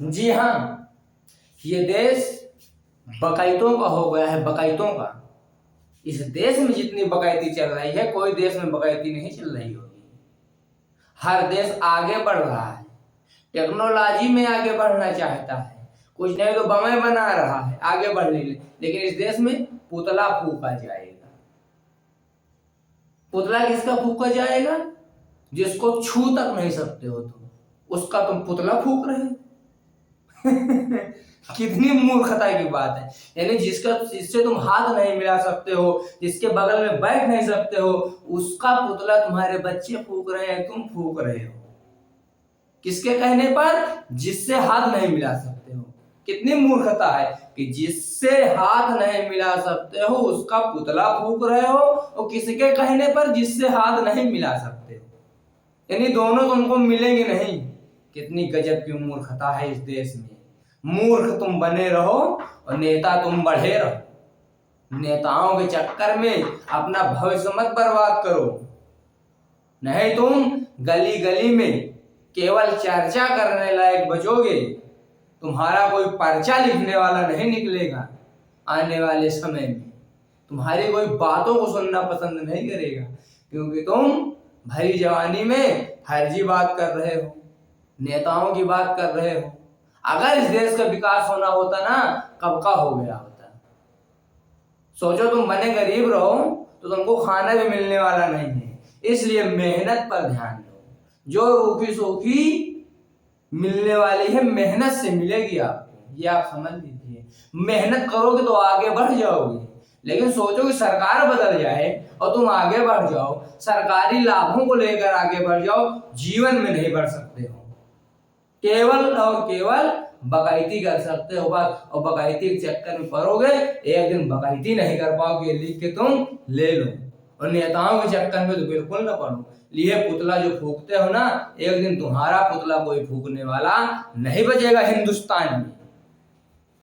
जी हाँ, ये देश बकैतों का हो गया है, बकैतों का। इस देश में जितनी बकैती चल रही है, कोई देश में बकैती नहीं चल रही होगी। हर देश आगे बढ़ रहा है, टेक्नोलॉजी में आगे बढ़ना चाहता है, कुछ नहीं तो बम बना रहा है आगे बढ़ने के लिए। लेकिन इस देश में पुतला फूका जाएगा। पुतला किसका फूका जाएगा? जिसको छू तक नहीं सकते हो तुम, उसका तुम पुतला फूक रहे हो। कितनी मूर्खता की बात है। यानी जिससे तुम हाथ नहीं मिला सकते हो, जिसके बगल में बैठ नहीं सकते हो, उसका पुतला तुम्हारे बच्चे फूक रहे हैं, तुम फूक रहे हो। किसके कहने पर? जिससे हाथ नहीं मिला सकते हो। कितनी मूर्खता है कि जिससे हाथ नहीं मिला सकते हो उसका पुतला फूक रहे हो, और किसके कहने पर? जिससे हाथ नहीं मिला सकते हो। यानी दोनों तुमको मिलेंगे नहीं। कितनी गजब की मूर्खता है इस देश में। मूर्ख तुम बने रहो और नेता तुम बढ़े रहो। नेताओं के चक्कर में अपना भविष्य मत बर्बाद करो, नहीं तुम गली गली में केवल चर्चा करने लायक बचोगे। तुम्हारा कोई पर्चा लिखने वाला नहीं निकलेगा आने वाले समय में। तुम्हारी कोई बातों को सुनना पसंद नहीं करेगा, क्योंकि तुम भरी जवानी में फर्जी बात कर रहे हो, नेताओं की बात कर रहे हो। अगर इस देश का विकास होना होता ना, कब का हो गया होता। सोचो, तुम बने गरीब रहो तो तुमको खाना भी मिलने वाला नहीं है। इसलिए मेहनत पर ध्यान दो। जो रूखी सूखी मिलने वाली है, मेहनत से मिलेगी आपको, ये आप समझ लीजिए। मेहनत करोगे तो आगे बढ़ जाओगे। लेकिन सोचो कि सरकार बदल जाए और तुम आगे बढ़ जाओ, सरकारी लाभों को लेकर आगे बढ़ जाओ, जीवन में नहीं बढ़ सकते हो। केवल और केवल बकैती कर सकते हो बस, और बकैती के चक्कर में पड़ोगे, एक दिन बकैती नहीं कर पाओगे, लिख के तुम ले लो। और नेताओं के चक्कर में तो बिल्कुल ना पड़ो। लिए पुतला जो फूकते हो ना, एक दिन तुम्हारा पुतला कोई फूकने वाला नहीं बचेगा हिंदुस्तान में।